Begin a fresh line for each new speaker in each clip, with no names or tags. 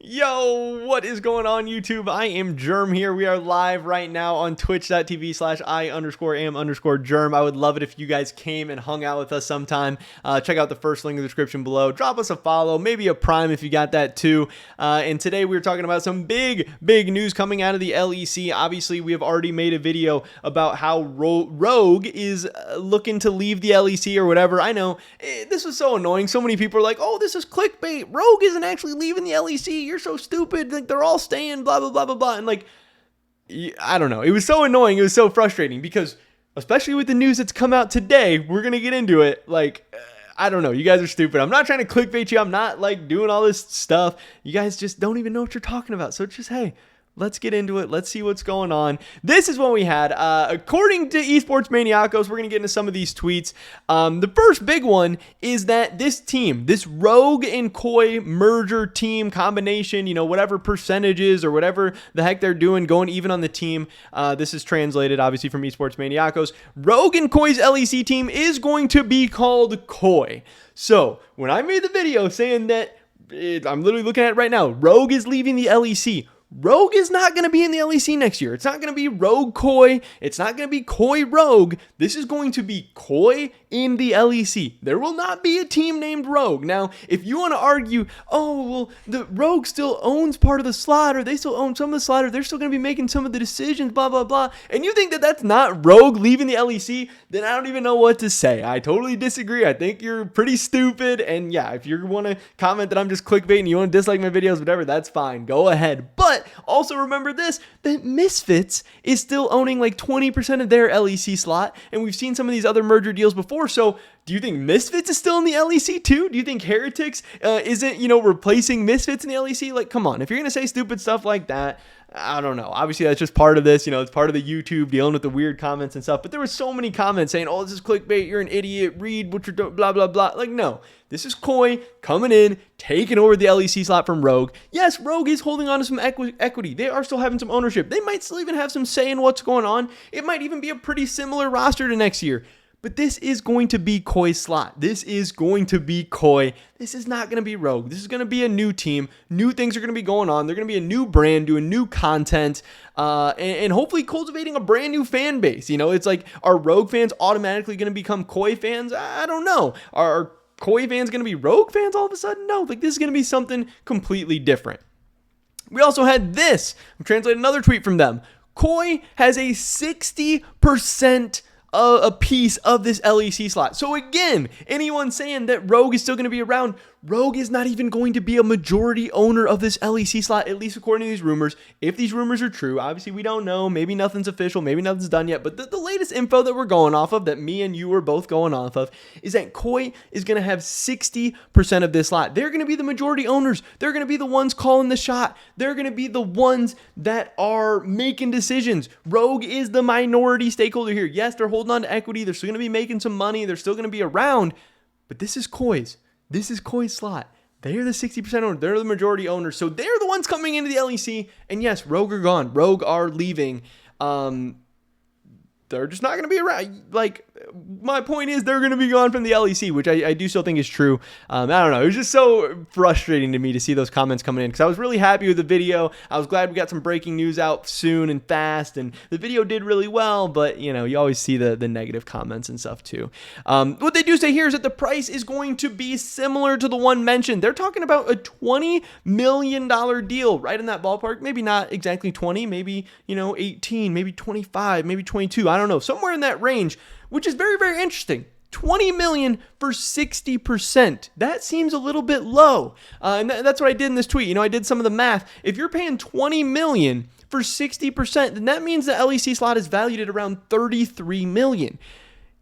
Yo, what is going on, YouTube? I am Germ here. We are live right now on twitch.tv/I_am_Germ. I would love it if you guys came and hung out with us sometime. Check out the first link in the description below. Drop us a follow, maybe a prime if you got that too. And today we're talking about some big news coming out of the LEC. Obviously, we have already made a video about how Rogue is looking to leave the LEC or whatever. I know, this was so annoying. So many people are like, oh, this is clickbait. Rogue isn't actually leaving the LEC. You're so stupid. Like, they're all staying, blah, blah, blah, blah, blah. And like, I don't know. It was so annoying. It was so frustrating because, especially with the news that's come out today, we're going to get into it. Like, I don't know. You guys are stupid. I'm not trying to clickbait you. I'm not like doing all this stuff. You guys just don't even know what you're talking about. So just, hey, let's get into it. Let's see what's going on. This is what we had. According to Esports Maniacos, we're going to get into some of these tweets. The first big one is that this team, this Rogue and Koi merger team combination, you know, whatever percentages or whatever the heck they're doing, going even on the team. This is translated, obviously, from Esports Maniacos. Rogue and Koi's LEC team is going to be called Koi. So when I made the video saying that, I'm literally looking at it right now, Rogue is leaving the LEC. Rogue is not going to be in the LEC next year. It's not going to be Rogue Koi. It's not going to be Koi Rogue. This is going to be Koi in the LEC. There will not be a team named Rogue. Now, if you want to argue, oh, well, the Rogue still owns part of the slot, or they still own some of the slot, or they're still going to be making some of the decisions, blah, blah, blah, and you think that that's not Rogue leaving the LEC, then I don't even know what to say. I totally disagree. I think you're pretty stupid, and yeah, if you want to comment that I'm just clickbaiting, you want to dislike my videos, whatever, that's fine. Go ahead. But also remember this, that Misfits is still owning like 20% of their LEC slot, and we've seen some of these other merger deals before. So do you think Misfits is still in the LEC too? Do you think Heretics isn't, replacing Misfits in the LEC? Like, come on, if you're going to say stupid stuff like that, I don't know. Obviously, that's just part of this. It's part of the YouTube dealing with the weird comments and stuff. But there were so many comments saying, oh, this is clickbait. You're an idiot. Read what you're doing, blah, blah, blah. Like, no. This is Koi coming in, taking over the LEC slot from Rogue. Yes, Rogue is holding on to some equity. They are still having some ownership. They might still even have some say in what's going on. It might even be a pretty similar roster to next year. But this is going to be Koi's slot. This is going to be Koi. This is not going to be Rogue. This is going to be a new team. New things are going to be going on. They're going to be a new brand, doing new content, and hopefully cultivating a brand new fan base. It's like, are Rogue fans automatically going to become Koi fans? I don't know. Are Koi fans going to be Rogue fans all of a sudden? No. Like, this is going to be something completely different. We also had this. I'm translating another tweet from them. Koi has a 60% a piece of this LEC slot. So again, anyone saying that Rogue is still going to be around, Rogue is not even going to be a majority owner of this LEC slot, at least according to these rumors. If these rumors are true, obviously we don't know. Maybe nothing's official. Maybe nothing's done yet. But the latest info that we're going off of, that me and you are both going off of, is that Koi is going to have 60% of this slot. They're going to be the majority owners. They're going to be the ones calling the shot. They're going to be the ones that are making decisions. Rogue is the minority stakeholder here. Yes, they're holding on to equity. They're still going to be making some money. They're still going to be around. But this is Koi's. This is Koi's slot. They are the 60% owner. They're the majority owners. So they're the ones coming into the LEC. And yes, Rogue are gone. Rogue are leaving. They're just not going to be around. Like, my point is they're going to be gone from the LEC, which I do still think is true. I don't know. It was just so frustrating to me to see those comments coming in because I was really happy with the video. I was glad we got some breaking news out soon and fast, and the video did really well, but, you always see the negative comments and stuff too. What they do say here is that the price is going to be similar to the one mentioned. They're talking about a $20 million deal, right in that ballpark. Maybe not exactly 20, maybe, 18, maybe 25, maybe 22. I don't know, somewhere in that range, which is very, very interesting. 20 million for 60%. That seems a little bit low. And that's what I did in this tweet. I did some of the math. If you're paying 20 million for 60%, then that means the LEC slot is valued at around 33 million.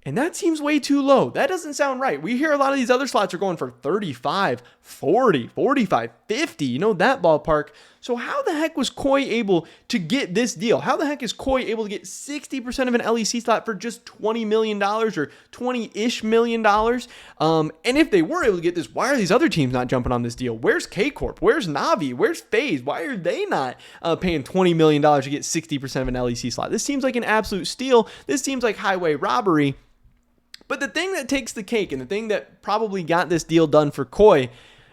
And that seems way too low. That doesn't sound right. We hear a lot of these other slots are going for 35, 40, 45, 50, that ballpark. So how the heck was Koi able to get this deal? How the heck is Koi able to get 60% of an LEC slot for just $20 million or $20-ish million? And if they were able to get this, why are these other teams not jumping on this deal? Where's K-Corp? Where's Navi? Where's FaZe? Why are they not paying $20 million to get 60% of an LEC slot? This seems like an absolute steal. This seems like highway robbery. But the thing that takes the cake and the thing that probably got this deal done for Koi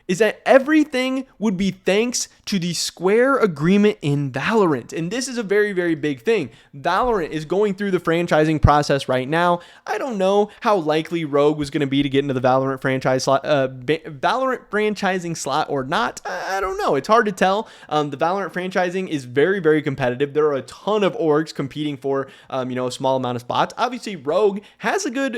is that everything would be thanks to the Square agreement in Valorant. And this is a very, very big thing. Valorant is going through the franchising process right now. I don't know how likely Rogue was going to be to get into the Valorant franchise slot, Valorant franchising slot or not. I don't know. It's hard to tell. The Valorant franchising is very, very competitive. There are a ton of orgs competing for, a small amount of spots. Obviously, Rogue has a good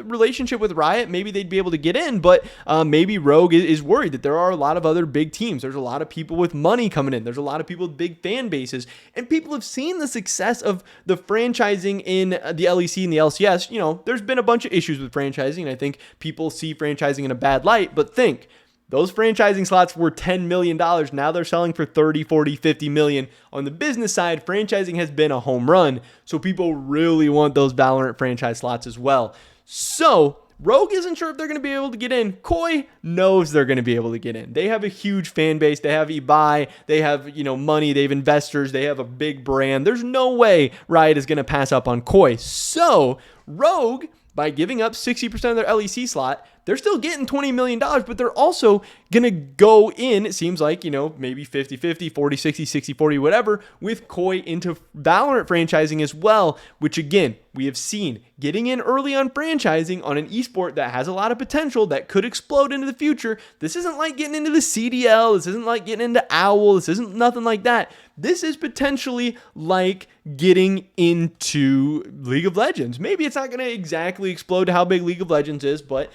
relationship with Riot. Maybe they'd be able to get in, but maybe Rogue is worried that there are a lot of other big teams. There's a lot of people with money coming in. There's a lot of people with big fan bases, and people have seen the success of the franchising in the LEC and the LCS. There's been a bunch of issues with franchising, and I think people see franchising in a bad light, but think, those franchising slots were $10 million. Now they're selling for 30, 40, 50 million. On the business side, franchising has been a home run, so people really want those Valorant franchise slots as well. So Rogue isn't sure if they're going to be able to get in. Koi knows they're going to be able to get in. They have a huge fan base. They have Ibai. They have, money. They have investors. They have a big brand. There's no way Riot is going to pass up on Koi. So Rogue, by giving up 60% of their LEC slot, they're still getting $20 million, but they're also going to go in, it seems like, maybe 50-50, 40-60, 60-40, whatever, with Koi into Valorant franchising as well, which again, we have seen getting in early on franchising on an esport that has a lot of potential that could explode into the future. This isn't like getting into the CDL. This isn't like getting into OWL. This isn't nothing like that. This is potentially like getting into League of Legends. Maybe it's not going to exactly explode to how big League of Legends is, but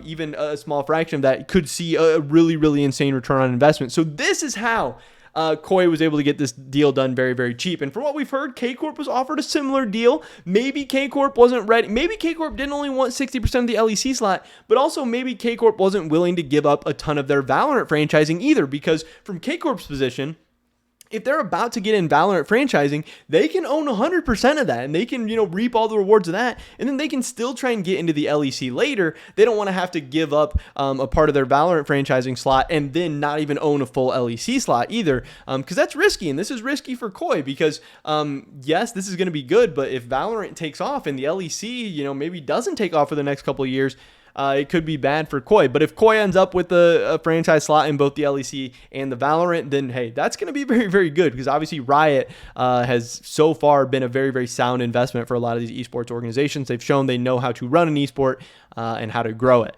even a small fraction of that could see a really, really insane return on investment. So this is how Koi was able to get this deal done very, very cheap. And from what we've heard, K-Corp was offered a similar deal. Maybe K-Corp wasn't ready. Maybe K-Corp didn't only want 60% of the LEC slot, but also maybe K-Corp wasn't willing to give up a ton of their Valorant franchising either, because from K-Corp's position, if they're about to get in Valorant franchising, they can own 100% of that, and they can, reap all the rewards of that, and then they can still try and get into the LEC later. They don't want to have to give up a part of their Valorant franchising slot and then not even own a full LEC slot either, because that's risky, and this is risky for Koi because, yes, this is going to be good, but if Valorant takes off and the LEC, maybe doesn't take off for the next couple of years, it could be bad for Koi. But if Koi ends up with a franchise slot in both the LEC and the Valorant, then hey, that's going to be very, very good, because obviously Riot has so far been a very, very sound investment for a lot of these esports organizations. They've shown they know how to run an esport and how to grow it.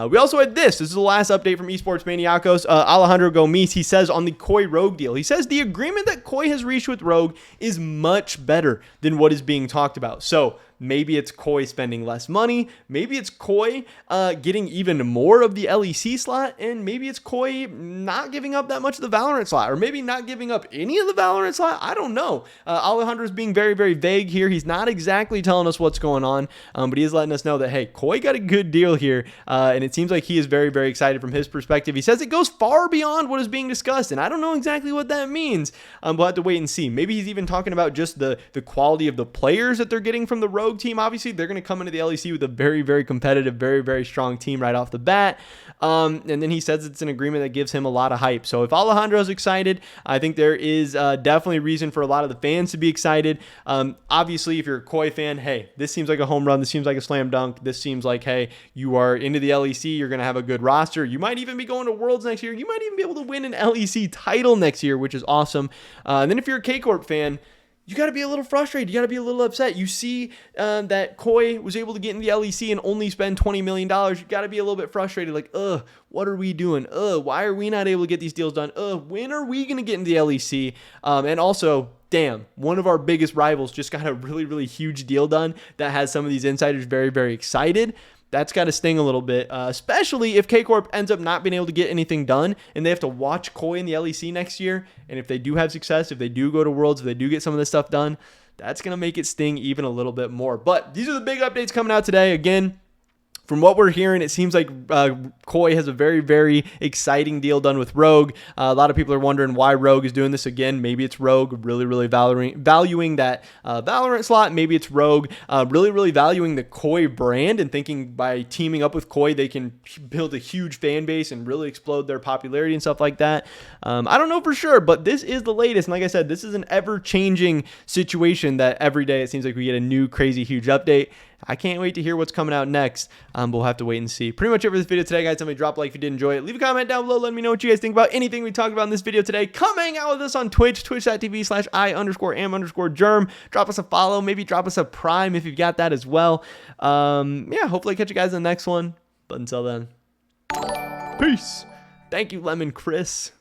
We also had this is the last update from Esports Maniacos. Alejandro Gomis, he says on the Koi Rogue deal, he says the agreement that Koi has reached with Rogue is much better than what is being talked about. So maybe it's Koi spending less money. Maybe it's Koi getting even more of the LEC slot. And maybe it's Koi not giving up that much of the Valorant slot. Or maybe not giving up any of the Valorant slot. I don't know. Alejandro's being very, very vague here. He's not exactly telling us what's going on. But he is letting us know that, hey, Koi got a good deal here. And it seems like he is very, very excited from his perspective. He says it goes far beyond what is being discussed. And I don't know exactly what that means. We'll have to wait and see. Maybe he's even talking about just the quality of the players that they're getting from the Rogue team. Obviously, they're going to come into the LEC with a very, very competitive, very, very strong team right off the bat. And then he says it's an agreement that gives him a lot of hype. So if Alejandro's excited, I think there is definitely reason for a lot of the fans to be excited. Obviously, if you're a Koi fan, hey, this seems like a home run. This seems like a slam dunk. This seems like, hey, you are into the LEC. You're going to have a good roster. You might even be going to Worlds next year. You might even be able to win an LEC title next year, which is awesome. And then if you're a K-Corp fan, you got to be a little frustrated. You got to be a little upset. You see that Koi was able to get in the LEC and only spend $20 million. You got to be a little bit frustrated. Like, what are we doing? Why are we not able to get these deals done? When are we going to get in the LEC? And also, damn, one of our biggest rivals just got a really, really huge deal done that has some of these insiders very, very excited. That's got to sting a little bit, especially if K-Corp ends up not being able to get anything done and they have to watch Koi in the LEC next year. And if they do have success, if they do go to Worlds, if they do get some of this stuff done, that's going to make it sting even a little bit more. But these are the big updates coming out today. Again, from what we're hearing, it seems like Koi has a very, very exciting deal done with Rogue. A lot of people are wondering why Rogue is doing this again. Maybe it's Rogue really, really valuing that Valorant slot. Maybe it's Rogue really, really valuing the Koi brand and thinking by teaming up with Koi, they can build a huge fan base and really explode their popularity and stuff like that. I don't know for sure, but this is the latest. And like I said, this is an ever-changing situation that every day it seems like we get a new, crazy, huge update. I can't wait to hear what's coming out next. But we'll have to wait and see. Pretty much it for this video today, guys. Somebody drop a like if you did enjoy it. Leave a comment down below. Let me know what you guys think about anything we talked about in this video today. Come hang out with us on Twitch, twitch.tv/I_am_germ. Drop us a follow. Maybe drop us a Prime if you've got that as well. Yeah, hopefully catch you guys in the next one. But until then, peace. Thank you, Lemon Chris.